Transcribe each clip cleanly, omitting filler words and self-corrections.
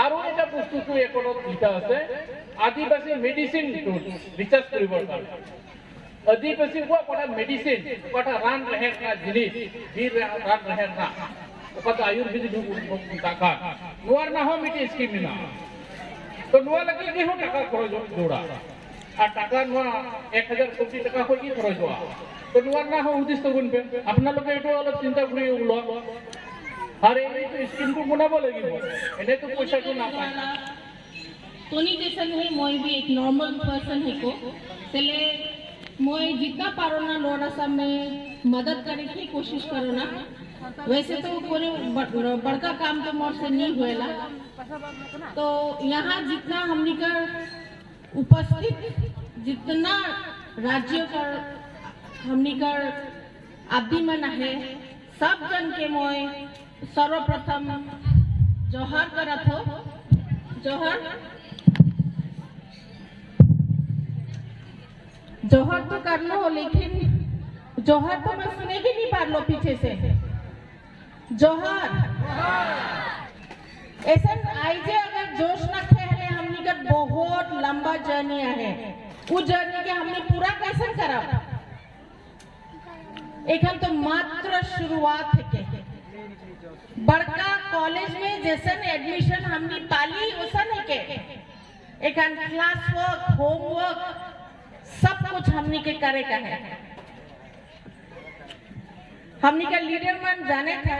আৰু এটা বস্তুটো একোটা লিখা আছে আদিবাসী মেডিসিন রিসার্চ করিবৰ কাৰণে আদিবাসী কোটা মেডিসিন কোটা রান রহে না জিনিস বীর রান রহে না কোটা আয়ুর্বেদিক টাকা নোয়ার না হো মিটি স্কিম না তো নোয়া লাগি কি হো টাকা খরচ জোড়া আর টাকা নোয়া 1000 কোটি টাকা হই কি খরচ হওয়া তো নোয়ার না হো উদ্দেশ্য গুনবে আপোনালোকে এটো অলপ চিন্তা কৰি ওলোৱা अरे ये तो स्कीम को बनाबो লাগিব एने तो पैसा को ना पाए तोनी जैसा नहीं मोय भी एक नॉर्मल पर्सन है को चले मोय जितना पारो ना लोड़ा सब में मदद करे की कोशिश करो ना वैसे तो पूरे बड़का काम तो मोर से नहीं होएला तो यहाँ जितना हमनी का उपस्थित जितना राज्यों का हमनी का आदि मन है सब जन के मोय सर्वप्रथम जोहर करत हो जोहर तो करना हो लेकिन जोहर तो मैं सुनेगी नहीं पा लो पीछे से जोहर ऐसा आइजे अगर जोश न थे हमने का बहुत लंबा जर्नी है उस जर्नी के हमने पूरा कैसे करा एक हम तो मात्र शुरुआत है बड़का कॉलेज में जैसन एडमिशन हमने पाली वैसन है के एक क्लास वर्क होमवर्क सब कुछ हमने के करे का है हमने का लीडर मन जाने थे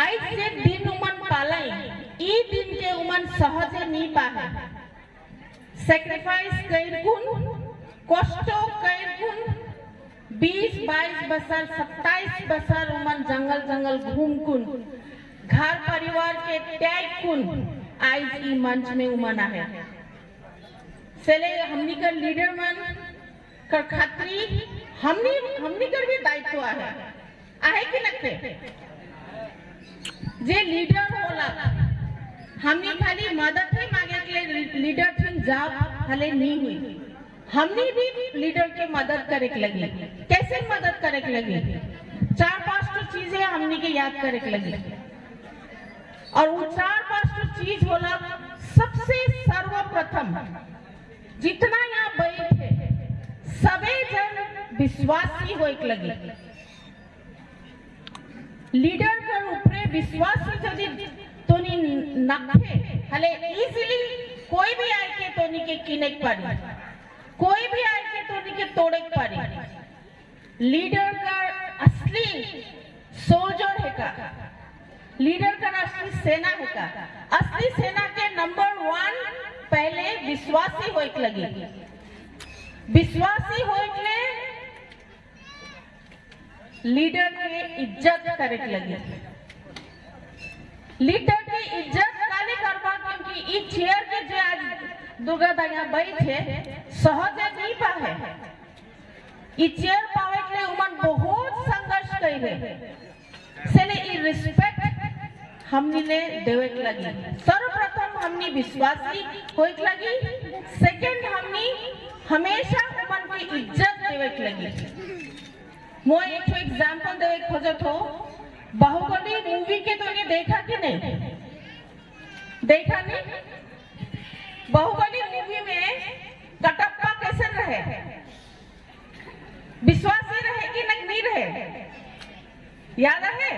आज से दिन उमन पालाई ई दिन के उमन सहज नहीं पाए सेक्रीफाइस कई गुण कष्टों कई गुण 20-22 बसर 27 बसर उमन जंगल जंगल घूम कुन घर परिवार के त्याग कुन आज ई मंच में उमन है चले हमनी का लीडर मन कर खात्री हमनी कर भी दायित्व आहे कि नखे जे लीडर होला हमनी खाली मदद ही मांगे के लीडर थी जाब हले नहीं हुई हमने भी लीडर के मदद करे के लगी कैसे मदद करे के लगी 4-5 तो चीजें हमने के याद करे के लगी और वो 4-5 तो चीज होला सबसे सर्वप्रथम जितना यहाँ बैठे सबे जन विश्वासी होए के लगी लीडर कर ऊपरे विश्वासी यदि तोनी नखे हले इजीली कोई भी आए के तोनी के किने पारी कोई भी आके तो उनके तोड़े पारी लीडर का असली सोल्जर है का लीडर का असली सेना है का असली सेना के नंबर 1 पहले विश्वासी होए के लगी विश्वासी होए के लीडर के इज्जत करे के लगी लीडर की इज्जत काले करवा क्योंकि इस चेयर के जो आज दुर्गा दाया बैठे सहज नहीं पाए ई चेयर पावे के लिए उमन बहुत संघर्ष कइले सेने ई रिस्पेक्ट हमनी ने देवे के लगी सर्वप्रथम हमनी विश्वासी होए के लगी सेकंड हमनी हमेशा उमन की इज्जत देवे के लगी मो एक एग्जांपल देवे खोजत हो बाहुबली मूवी के तो ये देखा कि नहीं देखा नहीं बाहुबली मूवी में कटप्पा कैसे रहे विश्वासी रहे कि नहीं रहे याद है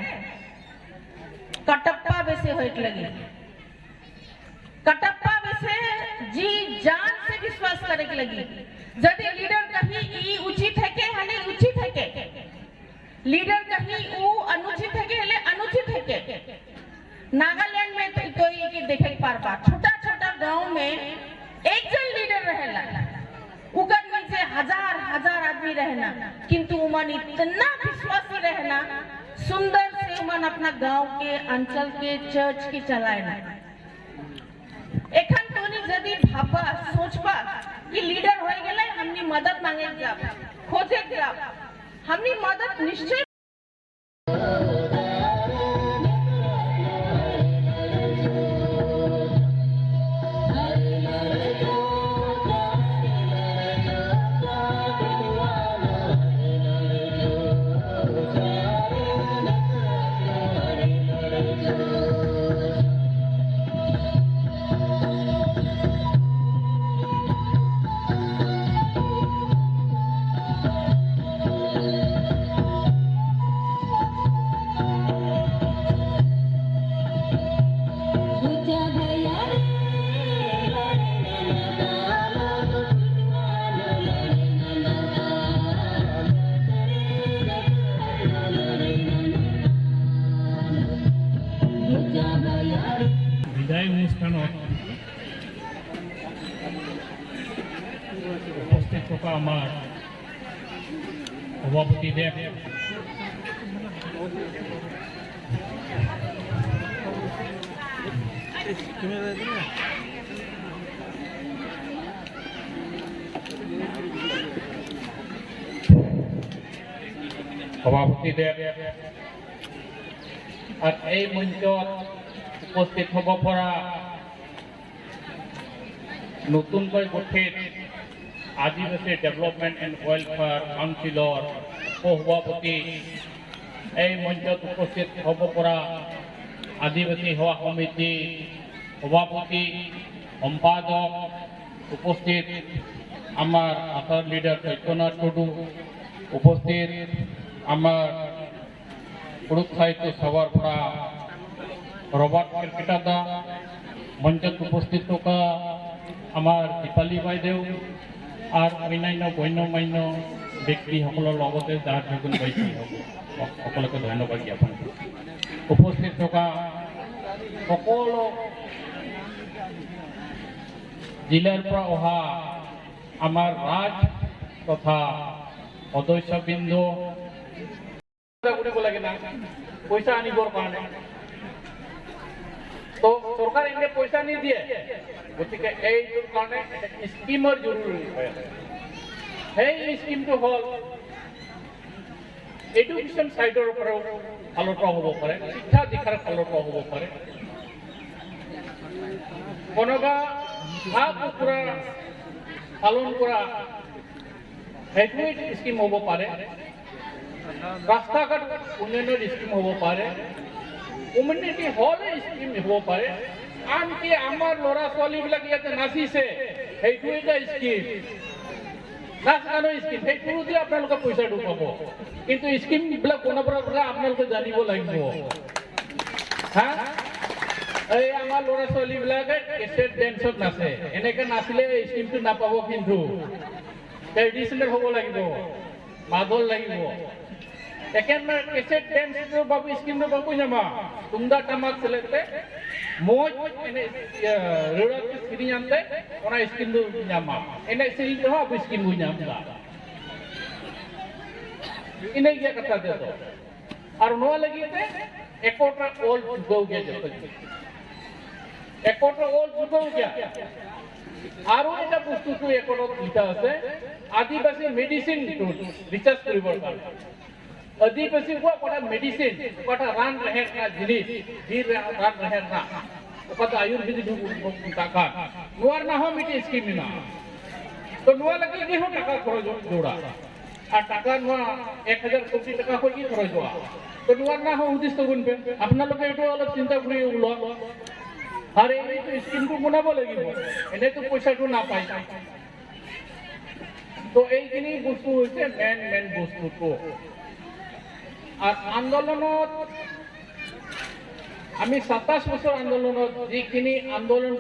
कटप्पा वैसे होए लगी कटप्पा वैसे जी जान से विश्वास करे के लगी यदि लीडर कहीं ई उचित है के हले उचित है के लीडर कहीं ऊ अनुचित है के हले अनुचित है के नागालैंड में तो ये के देखे पार छोटा छोटा गांव में एक जन लीडर रहेला उकर नीचे हजार आदमी रहना किंतु उमन इतना विश्वासी रहना सुंदर से उमन अपना गांव के अंचल के चर्च के चलाएना एखन तोनी यदि भाबा सोचबा कि लीडर होए गेले हमनी मदद मांगे जाब खोजे जाब हमनी मदद निश्चय অনুষ্ঠানত উপস্থিত থকা আমাৰ সভাপতিদেৱ আৰু এই মঞ্চত উপস্থিত হ'ব পৰা নতুনকৈ গঠিত আদিবাসী ডেভেলপমেণ্ট এণ্ড ৱেলফেয়াৰ কাউন্সিলৰ সভাপতি, এই মঞ্চত উপস্থিত হ'ব পৰা আদিবাসী সেৱা সমিতি সভাপতি, সম্পাদক, উপস্থিত আমাৰ আচাৰ লিডাৰ সত্যনাথ টুডু, উপস্থিত আমাৰ পুৰুষ সাহিত্য সভাৰ পৰা ৰবাৰ্ট কেলকেটাদা, মঞ্চত উপস্থিত থকা আমাৰ দীপালী বাইদেউ আৰু অন্যান্য গণ্যমান্য ব্যক্তিসকলৰ লগতে যাৰ যোগদান পাইছে সকলোকে ধন্যবাদ জ্ঞাপন কৰোঁ। উপস্থিত থকা সকলো জিলাৰ পৰা অহা আমাৰ ৰাজ তথা সদস্যবৃন্দ কৰিব লাগে না পইচা আনিবৰ কাৰণে, তো চৰকাৰে এনে পইচা নিদিয়ে, গতিকে এইটোৰ কাৰণে স্কিমৰ জৰুৰী হয়। সেই স্কিমটো হ'ল এডুকেশ্যন চাইডৰ পৰাও ফালৰ পৰা হ'ব পাৰে, শিক্ষা দীক্ষাৰ ফালৰ পৰা হ'ব পাৰে, কোনোবা হাঁহ কুকুৰা পালন কৰা সেইটোৱে স্কিম হ'ব পাৰে, ৰাস্তা ঘাট উন্নয়নৰ স্কিম হ'ব পাৰে, কমিউনিটি হল স্কিম হ'ব পাৰে, আনকি আমাৰ ল'ৰা ছোৱালীবিলাক ইয়াতে নাচিছে সেইটো এটা স্কিম, নাচ গানৰ স্কিম, সেইটোৰো দি আপোনালোকে পইচাটো পাব। কিন্তু স্কিমবিলাক বনাবৰ পৰা আপোনালোকে জানিব লাগিব। হা, এই আমাৰ ল'ৰা ছোৱালীবিলাকে কেছেট ডেন্সত নাচে, এনেকে নাচিলে স্কিমটো নাপাব। কিন্তু ট্ৰেডিশ্যনেল হ'ব লাগিব, মাদল লাগিব। একেবাৰে কেছেট ডেন্সৰ বাবে স্কিমটো বাবু যামা তুমদা টামাক চলেতে মই এনে রেড়া সিরিং আনতে ওনা স্কিমটো যামা এনে সিরিং তো আপ স্কিম হই যামা ইনে গিয়া কথা দে তো আর নোয়া লাগিতে একটা ওল গো গিয়া যেত একটা ওল গো গিয়া আৰু এটা বস্তুটো একত লিখা আছে আদিবাসী মেডিসিন রিসার্চ কৰিবৰ কাৰণে आदिवासी को कोटा मेडिसिन कोटा रान रहे का जिनिस भी रान रहे ना कोटा आयुर्वेदिक टाका नुआर ना हो मिटी स्कीम ना तो नुआ लगे की हो टाका खरच जोड़ा আর টাকা নুয়া 1000 কোটি টাকা কই কি খরচ হওয়া তো নুয়ার না हो উদ্দেশ্য গুনবে আপনারা এটো অলপ চিন্তা কৰি উলো আর এই তো স্কিমটো বনাব লাগিব এনে তো পয়সাটো না পাই তো এইখিনি বস্তু হইছে মেন বস্তুটো আর আন্দোলনত আমি 27 বছর আন্দোলনত যিখিনি আন্দোলন